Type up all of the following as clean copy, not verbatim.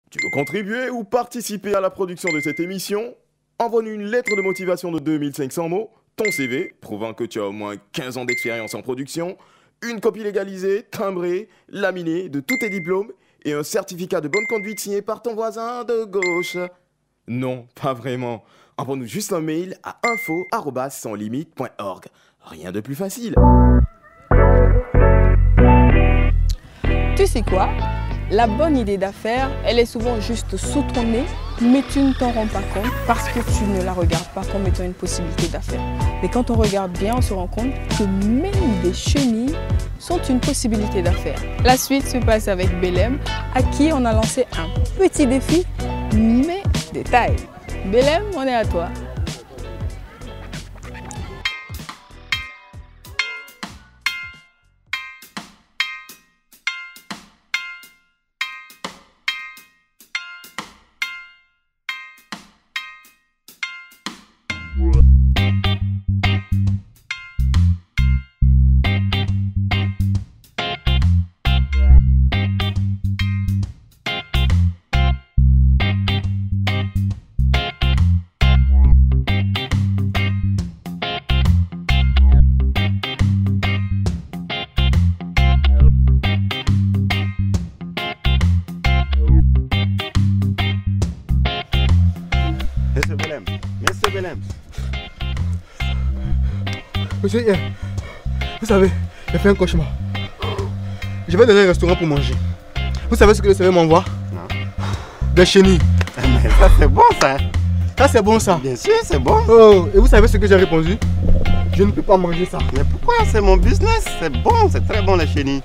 Tu veux contribuer ou participer à la production de cette émission? Envoie-nous une lettre de motivation de 2500 mots, ton CV, prouvant que tu as au moins 15 ans d'expérience en production, une copie légalisée, timbrée, laminée de tous tes diplômes et un certificat de bonne conduite signé par ton voisin de gauche. Non, pas vraiment. Envoie-nous juste un mail à info@sanslimite.org. Rien de plus facile. Tu sais quoi? La bonne idée d'affaires, elle est souvent juste sous ton nez, mais tu ne t'en rends pas compte parce que tu ne la regardes pas comme étant une possibilité d'affaires. Mais quand on regarde bien, on se rend compte que même des chenilles sont une possibilité d'affaires. La suite se passe avec Belem, à qui on a lancé un petit défi, mais de taille. Belem, on est à toi. Monsieur Belem. Monsieur, vous savez, j'ai fait un cauchemar. Je vais dans un restaurant pour manger. Vous savez ce que le CV m'envoie? Non. Des chenilles. Mais ça c'est bon ça. Ça c'est bon ça. Bien sûr c'est bon. Oh, et vous savez ce que j'ai répondu? Je ne peux pas manger ça. Mais pourquoi? C'est mon business. C'est bon, c'est très bon les chenilles.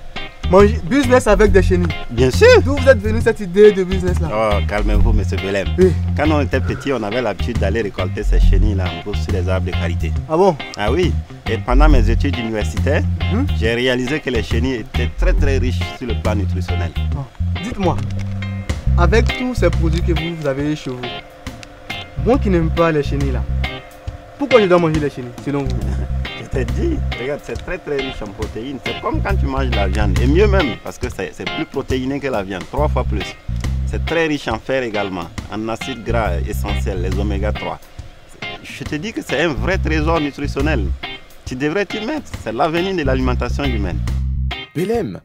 Manger business avec des chenilles. Bien sûr. D'où vous êtes venu cette idée de business là? Oh, calmez-vous, monsieur Belem. Oui. Quand on était petit, on avait l'habitude d'aller récolter ces chenilles-là en gros sur les arbres de karité. Ah bon? Ah oui. Et pendant mes études universitaires, j'ai réalisé que les chenilles étaient très riches sur le plan nutritionnel. Oh. Dites-moi, avec tous ces produits que vous avez chez vous, moi qui n'aime pas les chenilles là, pourquoi je dois manger les chenilles selon vous? Je t'ai dit, regarde, c'est très riche en protéines. C'est comme quand tu manges de la viande. Et mieux même, parce que c'est plus protéiné que la viande, 3 fois plus. C'est très riche en fer également, en acides gras essentiels, les oméga 3. Je te dis que c'est un vrai trésor nutritionnel. Tu devrais t'y mettre. C'est l'avenir de l'alimentation humaine. Belem,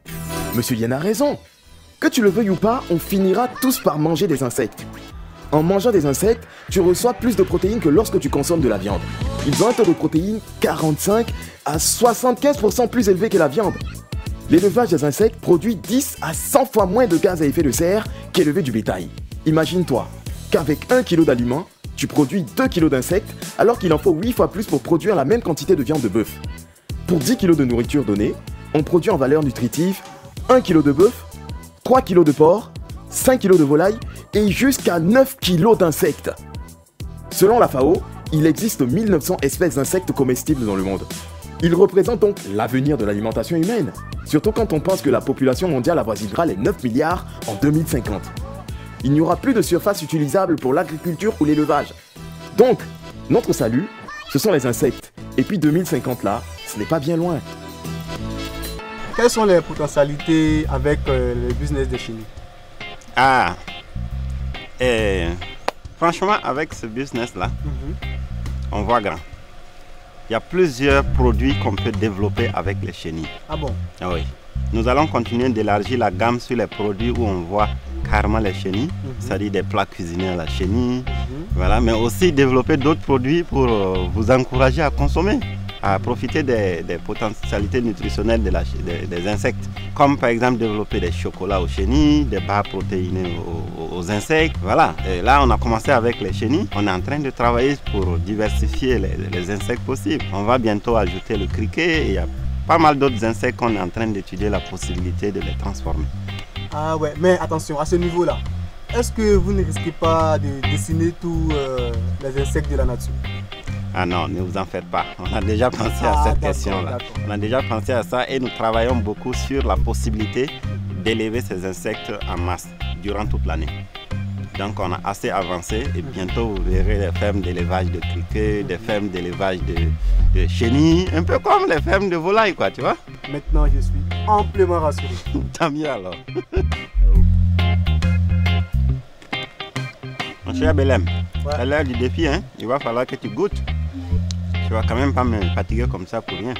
Monsieur Lien a raison. Que tu le veuilles ou pas, on finira tous par manger des insectes. En mangeant des insectes, tu reçois plus de protéines que lorsque tu consommes de la viande. Ils ont un taux de protéines 45 à 75% plus élevé que la viande. L'élevage des insectes produit 10 à 100 fois moins de gaz à effet de serre qu'élever du bétail. Imagine-toi qu'avec 1 kg d'aliments, tu produis 2 kg d'insectes alors qu'il en faut 8 fois plus pour produire la même quantité de viande de bœuf. Pour 10 kg de nourriture donnée, on produit en valeur nutritive 1 kg de bœuf, 3 kg de porc, 5 kg de volaille et jusqu'à 9 kg d'insectes. Selon la FAO, il existe 1900 espèces d'insectes comestibles dans le monde. Ils représentent donc l'avenir de l'alimentation humaine, surtout quand on pense que la population mondiale avoisinera les 9 milliards en 2050. Il n'y aura plus de surface utilisable pour l'agriculture ou l'élevage. Donc, notre salut, ce sont les insectes. Et puis 2050 là, ce n'est pas bien loin. Quelles sont les potentialités avec le business des chenilles? Ah, franchement, avec ce business-là, on voit grand. Il y a plusieurs produits qu'on peut développer avec les chenilles. Ah bon? Ah oui. Nous allons continuer d'élargir la gamme sur les produits où on voit carrément les chenilles, c'est-à-dire des plats cuisinés à la chenille, voilà, mais aussi développer d'autres produits pour vous encourager à consommer, à profiter des potentialités nutritionnelles des insectes, comme par exemple développer des chocolats aux chenilles, des barres protéinées aux insectes, voilà. Et là on a commencé avec les chenilles, on est en train de travailler pour diversifier les insectes possibles. On va bientôt ajouter le criquet et il y a pas mal d'autres insectes qu'on est en train d'étudier la possibilité de les transformer. Ah ouais, mais attention, à ce niveau-là, est-ce que vous ne risquez pas de dessiner tous les insectes de la nature? Ah non, ne vous en faites pas. On a déjà pensé à cette question-là. On a déjà pensé à ça et nous travaillons beaucoup sur la possibilité d'élever ces insectes en masse durant toute l'année. Donc on a assez avancé et bientôt vous verrez des fermes d'élevage de criquets, des fermes d'élevage de chenilles, un peu comme les fermes de volailles, quoi, tu vois. Maintenant je suis amplement rassuré. Tant mieux alors. Cher Belém, Ouais. c'est l'heure du défi, hein. Il va falloir que tu goûtes. Tu vas quand même pas me fatiguer comme ça pour rien.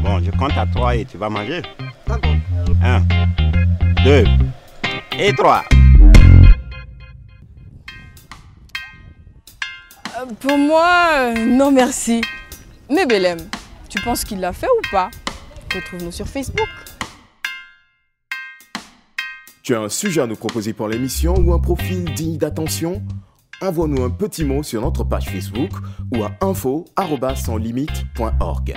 Bon, je compte à 3 et tu vas manger. D'accord. 1, 2 et 3. Pour moi, non merci. Mais Belém, tu penses qu'il l'a fait ou pas? Retrouve-nous sur Facebook. Tu as un sujet à nous proposer pour l'émission ou un profil digne d'attention? Envoie-nous un petit mot sur notre page Facebook ou à info@sanslimites.org.